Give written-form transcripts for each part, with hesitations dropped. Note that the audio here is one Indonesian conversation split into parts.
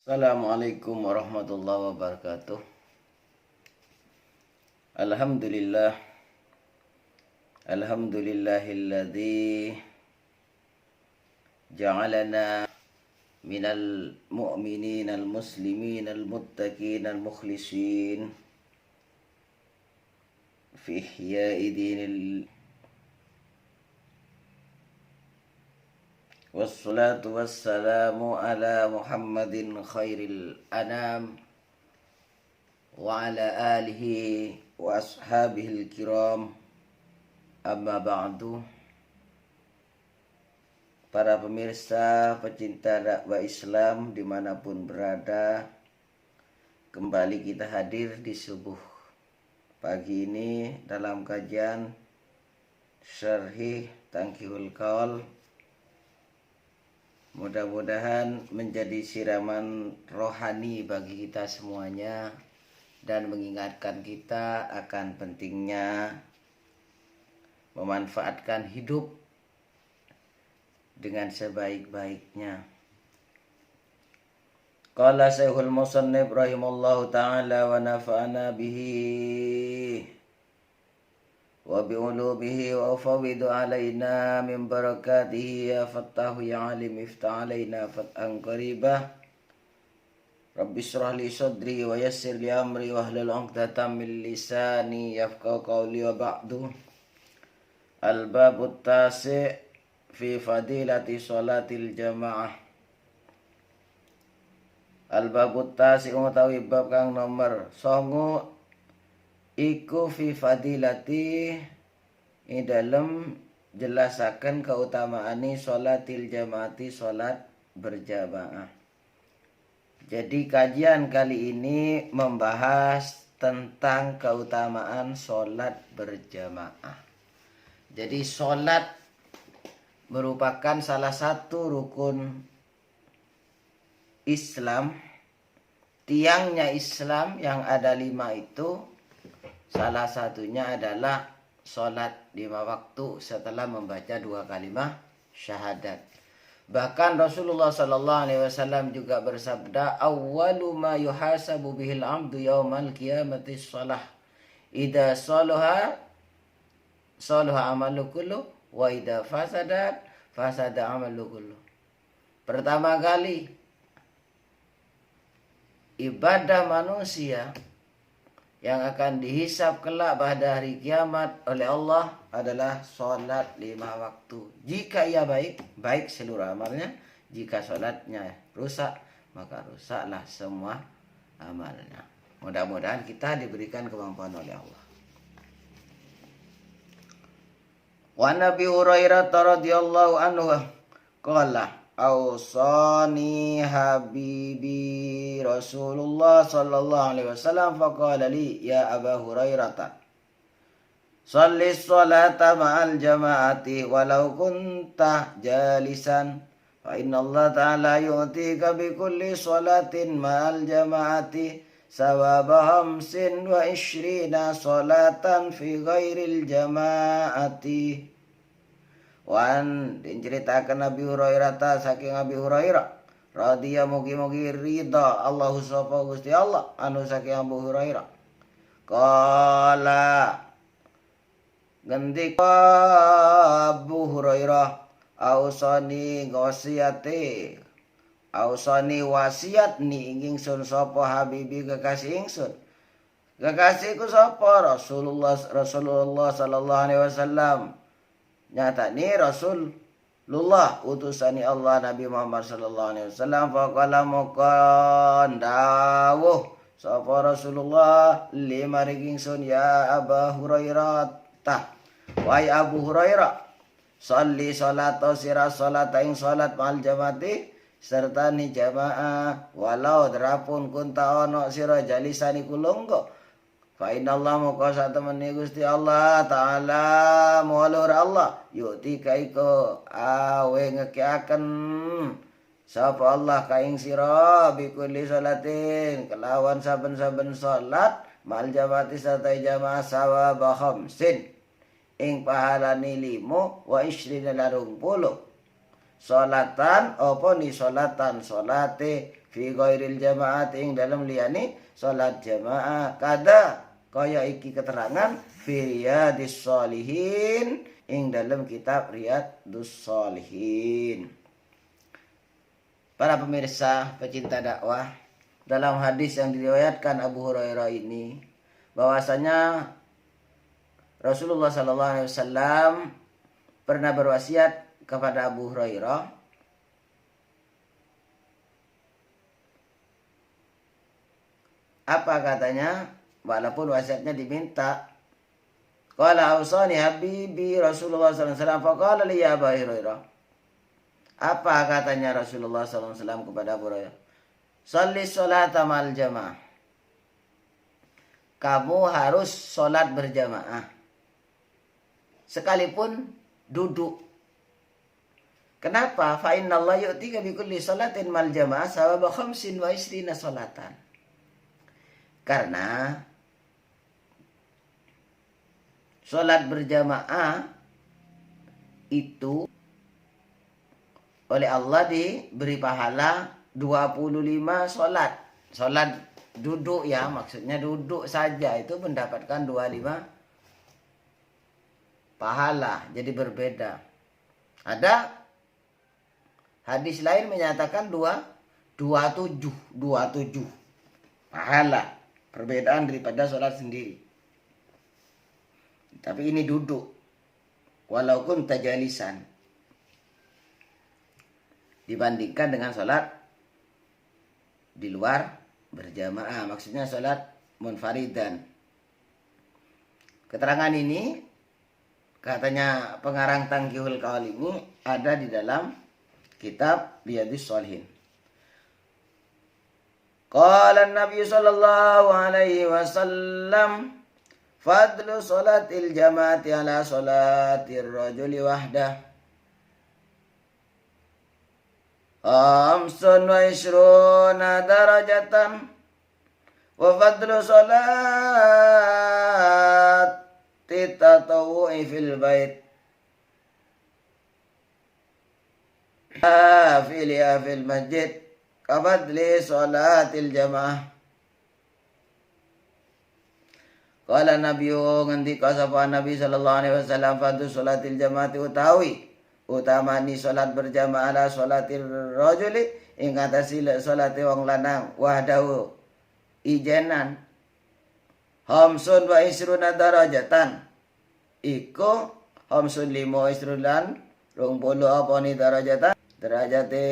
Assalamualaikum warahmatullahi wabarakatuh. Alhamdulillah. Alhamdulillahilladzi ja'alana minal mu'minin al-muslimin al-muttaqin al-mukhlisin fi ihya'i dinil wassalatu wassalamu ala Muhammadin khairil anam wa ala alihi wa ashabihil kiram, amma ba'du. Para pemirsa pecinta dakwah Islam dimanapun berada, kembali kita hadir di subuh pagi ini dalam kajian Syarhi Tanqihul Qaul. Mudah-mudahan menjadi siraman rohani bagi kita semuanya dan mengingatkan kita akan pentingnya memanfaatkan hidup dengan sebaik-baiknya. Qala Syekhul Musannif rahimallahu ta'ala wa nafa'ana bihi wa bi'ulubihi wa ufawwidu alaina min barakatihi ya fattahu ya alim iftah alaina fat'an qaribah. Rabbi shrah li sadri wa yassir li amri wa hlul 'uqdatam min lisani yafqahu qawli wa ba'du. Al-babut tasi' fi fadilati sholatil jamaah. Al-babut tasi' utawi bab kang nomor 9 iku fi fadilati ing dalem jelasaken keutamaane sholatil jamaati, sholat berjamaah. Jadi kajian kali ini membahas tentang keutamaan sholat berjamaah. Jadi sholat merupakan salah satu rukun Islam. Tiangnya Islam yang ada 5 itu, salah satunya adalah sholat 5 waktu setelah membaca 2 kalimat syahadat. Bahkan Rasulullah SAW juga bersabda, awwalu ma yuhasabu bihil abdu yaumal qiyamati shalah. Idza salaha amalu kullu wa idza fasada amalu kullu. Pertama kali ibadah manusia yang akan dihisab kelak pada hari kiamat oleh Allah adalah sholat 5 waktu. Jika ia baik seluruh amalnya. Jika sholatnya rusak, maka rusaklah semua amalnya. Mudah-mudahan kita diberikan kemampuan oleh Allah. Wa Nabi Hurairah radhiyallahu anhu qala awsani habibi Rasulullah sallallahu alaihi wasallam faqala li ya Aba Hurairah shalli sholata ma'al jama'ati walau kunta jalisan fa inna Allah ta'ala yu'tika bi kulli sholatin ma'al jama'ati sawaba 25 sholatan fi ghairil jama'ati. Wan diceritakan Nabi Hurairah saking Nabi Hurairah radhiya mugi-mugi ridha Allahu sapa Gusti Allah anu saking Abu Hurairah. Qala ngendika Abu Hurairah ausani wasiat ni ingsun sapa habibi kekasih ingsun. Kekasihku sapa? Rasulullah sallallahu alaihi wasallam. Nyata ni Rasulullah utusani Allah Nabi Muhammad sallallahu alaihi wasallam. Faqala mukan dawuh sapa Rasulullah lima ingsun ya Abu Hurairah wahai Abu Hurairah sholli sholata sira sholata ing sholat mal jamaati serta ni jamaah walau drapun kunta ono sira jalisani kulunggo. Fa innallaha maka satemene Gusti Allah taala mulur Allah yuti kaiko awe ngekeaken sapa Allah kaing sira bi kulli salatin kelawan saben-saben salat mal jamaati sarta jamaah sawaba khamsin ing pahalane 5 wa 20 salatan apa ni salatan salate fi ghairil jamaah ing dalam liyane salat jamaah. Kada kaya iki keterangan fi riyadis sholihin ing dalam kitab Riyadus Sholihin. Para pemirsa pecinta dakwah, dalam hadis yang diriwayatkan Abu Hurairah ini bahwasanya Rasulullah sallallahu alaihi wasallam pernah berwasiat kepada Abu Hurairah apa katanya, walaupun wasiatnya diminta. Qala ausani habibi Rasulullah sallallahu alaihi wasallam faqala li ya Abu Hurairah. Apa katanya Rasulullah sallallahu alaihi wasallam kepada Abu Hurairah? Shalli sholata mal jamaah. Kamu harus sholat berjamaah. Sekalipun duduk. Kenapa? Fa innallaha yu'tika bi kulli sholatin mal jamaah sawaba 25 sholatan. Karena sholat berjamaah itu oleh Allah diberi pahala 25 sholat. Sholat duduk ya, maksudnya duduk saja itu mendapatkan 25 pahala. Jadi berbeda. Ada hadis lain menyatakan 27 pahala. Perbedaan daripada sholat sendiri. Tapi ini duduk. Walaupun tajalisan. Dibandingkan dengan sholat di luar berjamaah. Maksudnya sholat munfaridan. Keterangan ini, katanya pengarang Tanqihul Qaul ini ada di dalam kitab Riyadhus Shalihin. Qala Nabi sallallahu alaihi wasallam fadlu salatil jamaati ala salatir rajuli wahdah. Amsun wa ishruna darajatan wa fadlu salati tatawu'i fil bait fil masjid kafadli salatil jamaah. Qala nabiyyu ngendika sapa Nabi sallallahu alaihi wasallam fadlu salatil jamaati utawi utamani salat berjamaah ala salatir rajuli ing atase salate wong lanang wahdahu ijenan hamsun wa isruna darajatan iku hamsun 25 lan 20 apa ni darajatan derajate.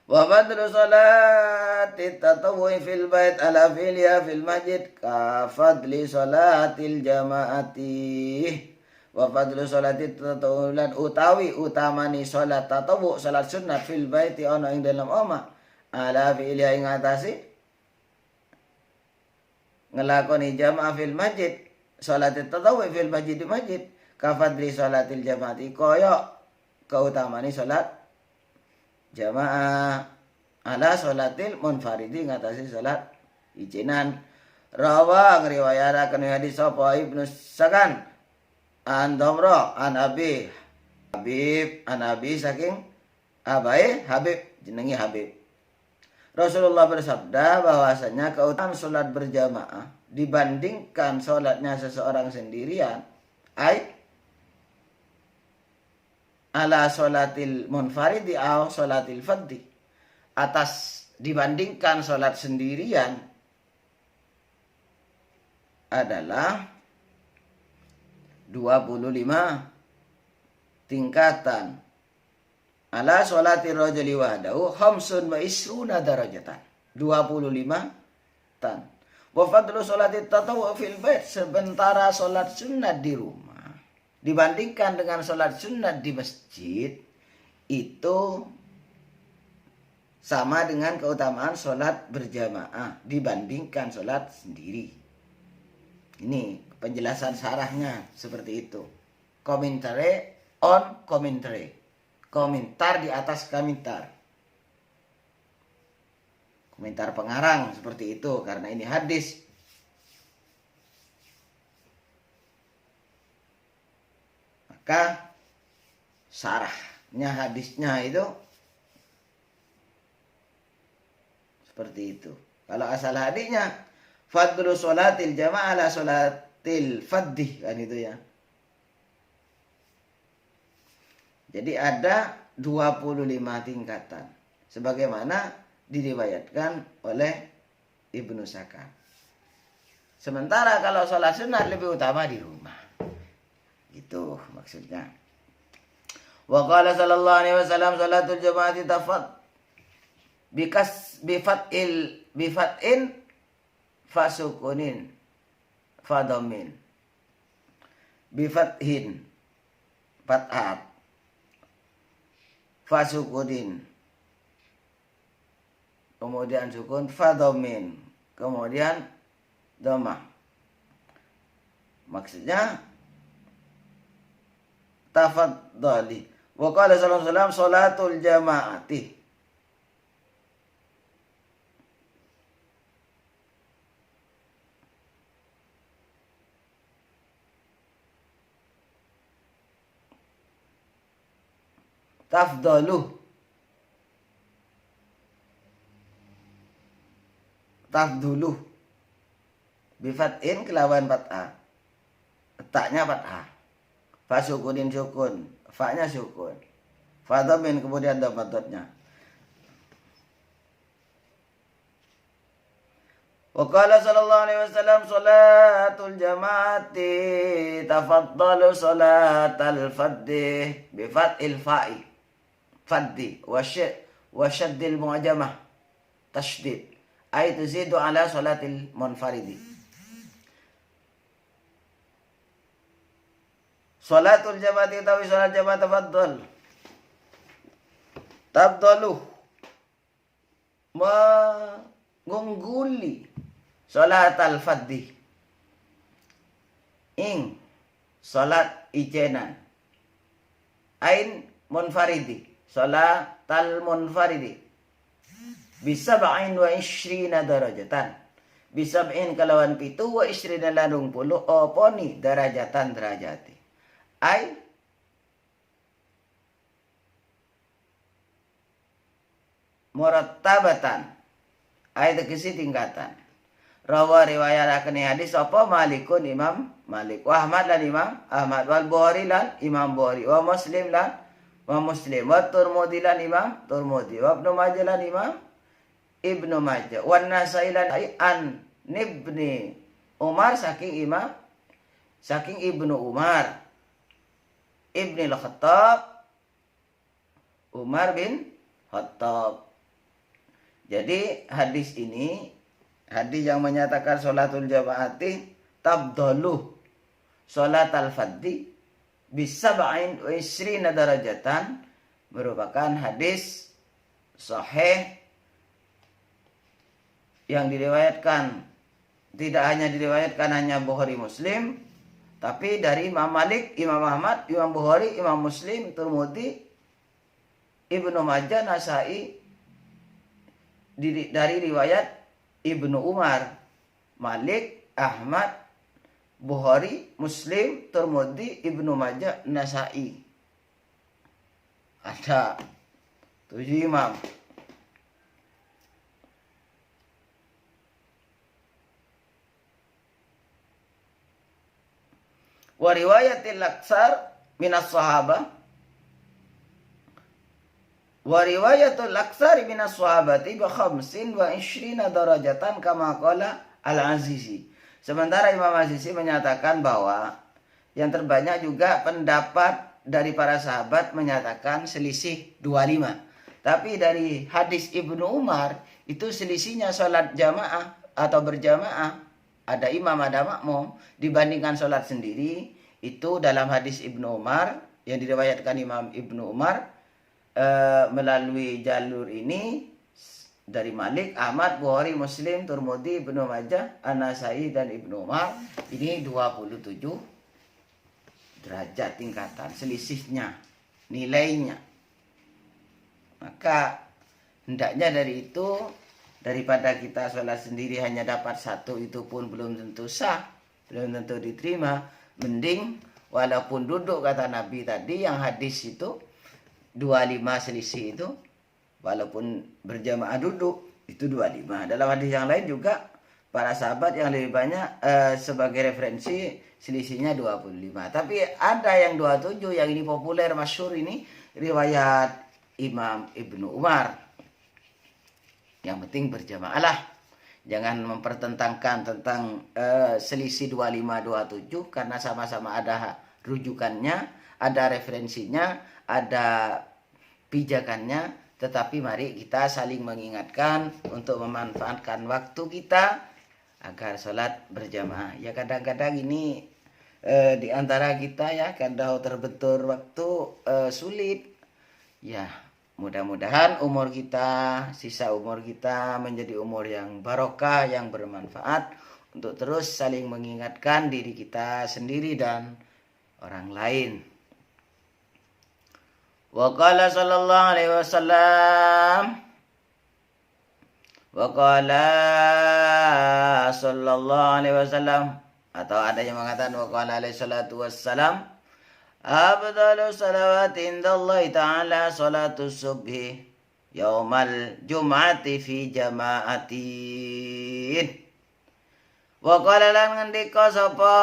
Wa fadlu salati tatawwu'i fil bait ala filia fil masjid ka fadli salatil jamaati. Wa fadlu salati tatawwu'lan utawi utamani salat tatawwu' salat sunat fil baiti ana ing dalam omah ala filia ing atase ngelakoni jamaah fil masjid salat tatawwu' fil masjid di masjid ka fadli salatil jamaati kaya keutamani salat jamaah ala sholatil munfaridi ngatasi sholat ijinan. Rawa ngriwayataken hadis sapa Ibnu Sakan an Damra an Abi Habib an Abi saking abai Habib jenengi Habib. Rasulullah bersabda bahwasanya keutamaan sholat berjamaah dibandingkan sholatnya seseorang sendirian ala sholatil munfaridi au sholatil fadhi, atas dibandingkan sholat sendirian adalah 25 tingkatan. Ala sholatir rajuli wahdahu khamsun wa isruna darajatan 25 tan. Wa fadlu sholatit tatawwu fil bait, sementara sholat sunat di rumah dibandingkan dengan sholat sunat di masjid itu sama dengan keutamaan sholat berjamaah dibandingkan sholat sendiri. Ini penjelasan sarahnya seperti itu. Komentare on komentare. Komentar di atas komentar. Komentar pengarang seperti itu karena ini hadis. Maka sarahnya hadisnya itu Seperti itu. Kalau asal hadisnya fadlu sholatil jamaah ala sholatil faddi, kan itu ya. Jadi ada 25 tingkatan. Sebagaimana diriwayatkan oleh Ibnu Saka. Sementara kalau sholat sunat lebih utama di rumah. Gitu maksudnya. Wa qala sallallahu alaihi wasallam salatul jamaati tafad bifat'in fasukunin fadomin bifathin fathat fasukunin kemudian sukun fadomin kemudian domah. Maksudnya tafaddali. Wa qala sallallahu alaihi wasallam salatul jamaati tafdulu bifat'in kelawan fathah, taknya fathah, fasukunin sukun, fa-nya sukun, fadhamin kemudian dhamatnya. Wa qala sallallahu alaihi wasallam salatul jamaati tafaddalu salatal faddi bi fathil fa'i faddi wa shaddil mu'jamah tasydid ay tuzidu ala salatil munfaridi. Salatul jamaati utawi salat jamaah tafaddalu mengungguli salat al-fadhi ing salat ijenan ain munfaridi salat al-munfaridi bisab'in wa ishrina darajatan bisab'in kalawan pitu wa ishrina landung puluh oponi darajatan derajati ay murattabatan ay tegesi tingkatan. Rawa riwayataken hadis apa Malikun Imam Malik, wa Ahmad lan Imam Ahmad, wal Bukhari lan Imam Bukhari, wa Muslim lan wa Muslim, wa Tirmidzi lan Imam Tirmidzi, wa Ibnu Majah lan Imam Ibnu Majah, wa Nasa'i lan an Ibni Umar saking Ibnu Umar Ibni al-Khattab Umar bin Khattab. Jadi hadis ini hadis yang menyatakan sholatul jamaati tabdalu sholat al-fadhi bisab'in wa isrina darajatan merupakan hadis sahih yang diriwayatkan, tidak hanya diriwayatkan hanya Bukhari Muslim, tapi dari Imam Malik, Imam Ahmad, Imam Bukhari, Imam Muslim, Tirmidzi, Ibnu Majah, Nasa'i, dari riwayat Ibnu Umar, Malik, Ahmad, Bukhari, Muslim, Tirmidzi, Ibnu Majah, Nasa'i. Ada 7 imam. Wa riwayatil aksar minas sahabah wa riwayatul aksar minas sahabati bi 25 darajatan kama qala Al-Azizi. Sementara Imam Azizi menyatakan bahwa yang terbanyak juga pendapat dari para sahabat menyatakan selisih 25. Tapi dari hadis Ibnu Umar itu selisihnya sholat jamaah atau berjamaah, ada imam ada makmum, dibandingkan sholat sendiri. Itu dalam hadis Ibnu Umar yang diriwayatkan Imam Ibnu Umar melalui jalur ini dari Malik, Ahmad, Bukhari, Muslim, Tirmidzi, Ibnu Majah, An-Nasa'i dan Ibnu Umar. Ini 27 derajat tingkatan selisihnya, nilainya. Maka hendaknya dari itu, daripada kita sholat sendiri hanya dapat 1, itu pun belum tentu sah, belum tentu diterima. Mending walaupun duduk, kata Nabi tadi yang hadis itu 25 selisih itu, walaupun berjamaah duduk Itu 25. Dalam hadis yang lain juga para sahabat yang lebih banyak sebagai referensi selisihnya 25. Tapi ada yang 27 yang ini populer, masyhur ini riwayat Imam Ibnu Umar. Yang penting berjamaah lah. Jangan mempertentangkan tentang selisih 25-27 karena sama-sama ada rujukannya, ada referensinya, ada pijakannya. Tetapi mari kita saling mengingatkan untuk memanfaatkan waktu kita agar sholat berjamaah. Ya kadang-kadang ini di antara kita ya kadang terbentur waktu sulit. Ya mudah-mudahan umur kita, sisa umur kita menjadi umur yang barokah, yang bermanfaat untuk terus saling mengingatkan diri kita sendiri dan orang lain. Wa qala sallallahu alaihi wasallam atau ada yang mengatakan wa qala alaihi salatu wassalam afdalu salawati indallahi ta'ala salatu subhi yaumal jum'ati fi jama'atin. Wa qala lan ngendika sapa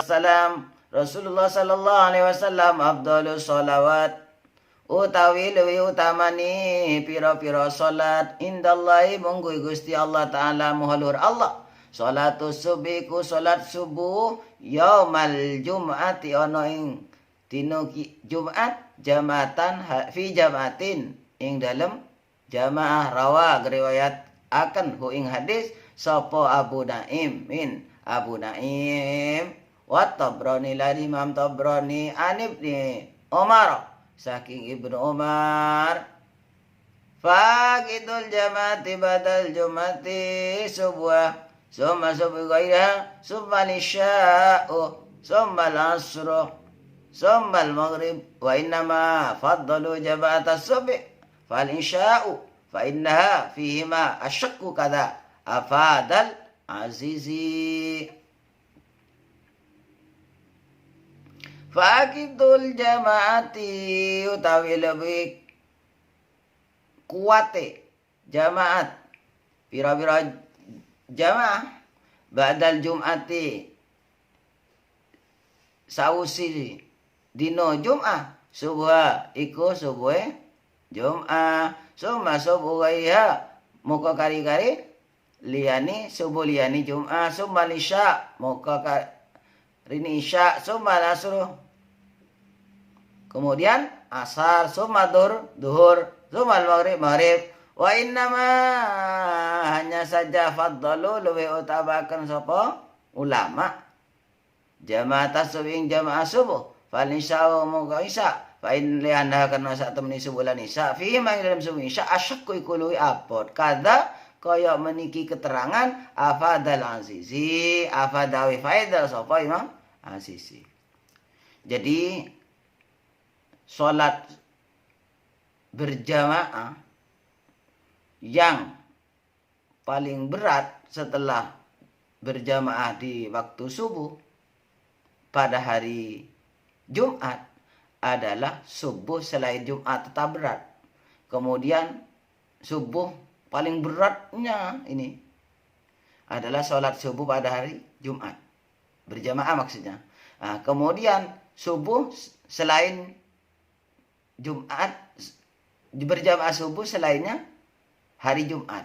salam Rasulullah sallallahu alaihi wasallam afdalu salawat utawi luwih utamani pira-pira salat indallahi mungguh Gusti Allah taala muhalur Allah salatus subiku salat subuh yaumal jum'ati ana ing dina Jumat jamatan fi jamatin ing dalem jamaah rawa riwayat akan hu ing hadis sapa Abu Naim wa Tabrani lan Imam Tabrani an Ibnu Umar saking Ibnu Umar faqidul jamati badal jumati subuh summa subuh gairah summa nisya'u summa al-asru summa al-maghrib wa innama faddalu jama'ata subh fal isya'u fa innaha fihima asyakku kada afadal azizi. Faqidul jamaati utawi lebih kuate jamaat pira-pira jamaah badal jum'ati sausi dino Jum'ah subuh iku subuh Jum'ah summa subuh gaiha muka kari-kari liyani subuh liyani Jum'ah summa isya muka rini isya summa asru kemudian asar, summa duhur, summa maghrib. Wa innama hanya saja faddalu luwih utabakan sapa ulama. Jamaah tasbih jamaah subuh. Fal isya'u muga isya. Fa in li'anna kana sak temeni subuh lan isya. Fi ma dalam subuh isya asyakku iku luwih apot. Kada kaya meniki keterangan afadal azizi, afadawi faidal sapa Imam Azizi. Jadi sholat berjamaah yang paling berat setelah berjamaah di waktu subuh pada hari Jumat adalah subuh selain Jumat tetap berat. Kemudian subuh paling beratnya ini adalah sholat subuh pada hari Jumat. Berjamaah maksudnya. Nah, kemudian subuh selain Jumat, berjamaah subuh selainnya hari Jumat,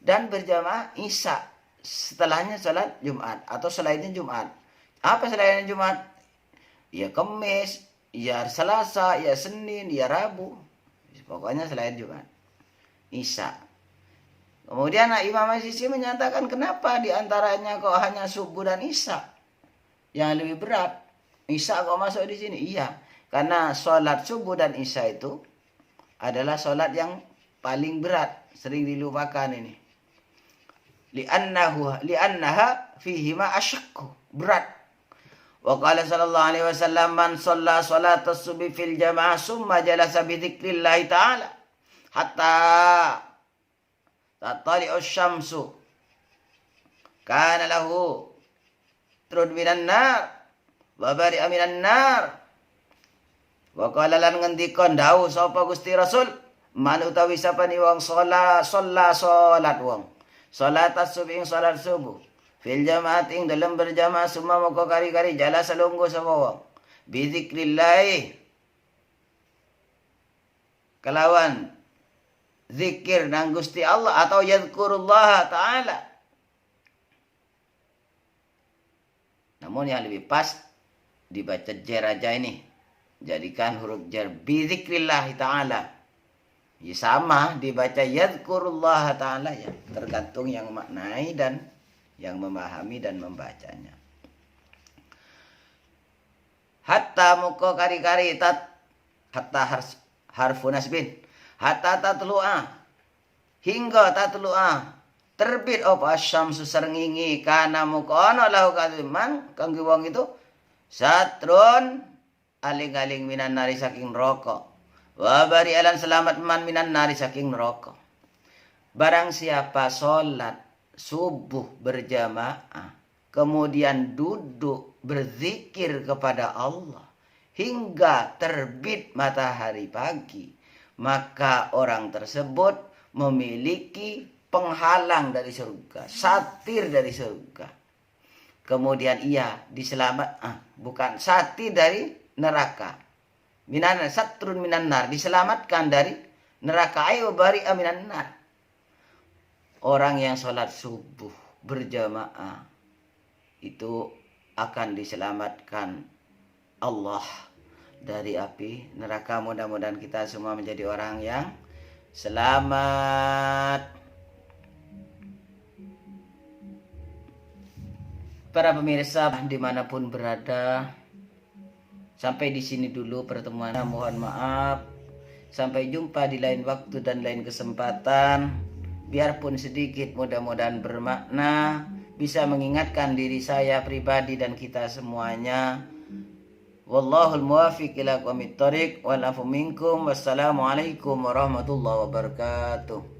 dan berjamaah isya setelahnya salat Jumat atau selainnya Jumat. Apa selainnya Jumat? Ya Kamis, ya Selasa, ya Senin, ya Rabu, pokoknya selain Jumat isya. Kemudian Imam Azizi menyatakan kenapa diantaranya kok hanya subuh dan isya yang lebih berat, isya kok masuk di sini? Iya, karena sholat subuh dan isya itu adalah sholat yang paling berat, sering dilupakan ini. Li'annaha fihima asyakku, berat. Wa qala sallallahu alaihi wasallam man shalla salatas subhi fil jamaah summa jalasa bi dzikrillah ta'ala hatta tatali'u syamsu kana lahu trud minan nar wa bari'a minan nar. Wa qala lan ngendika dawuh sapa Gusti Rasul Man utawi sapani wong salat wong. Salat as-subh ing salat subuh. Fil jamaat ing dalam berjamaah semua moko kari-kari jala salunggo sapa wong. Bi zikrillah kelawan zikir nang Gusti Allah atau yadhkurullah taala. Namun yang lebih pas dibaca jar aja ini. Jadikan huruf jar bi zikrillah taala. Ya sama dibaca yadhkurullah ta'ala ya. Tergantung yang maknai dan yang memahami dan membacanya. Hatta muko kari-kari hatta harfu nasbin. Hatta tatlu'a. Hingga tatlu'a. Terbit apa asyamsu serngingi. Kana muko ono lahu kadziman. Kangge wong itu. Satrun. Aling-aling minan nari saking rokok. Wa bari alan selamat man minan nari saking neraka. Barang siapa sholat subuh berjamaah, kemudian duduk berzikir kepada Allah hingga terbit matahari pagi, maka orang tersebut memiliki penghalang dari surga, satir dari surga. Kemudian ia bukan satir dari neraka. Satrun minan nar, diselamatkan dari neraka. Ayo bari minan nar. Orang yang sholat subuh berjamaah itu akan diselamatkan Allah dari api neraka. Mudah-mudahan kita semua menjadi orang yang selamat. Para pemirsa dimanapun berada, sampai di sini dulu pertemuan. Mohon maaf. Sampai jumpa di lain waktu dan lain kesempatan. Biarpun sedikit, mudah-mudahan bermakna, bisa mengingatkan diri saya pribadi dan kita semuanya. Wallahul muwaffiq ila aqwamit thoriq wal afu minkum. Wassalamualaikum warahmatullahi wabarakatuh.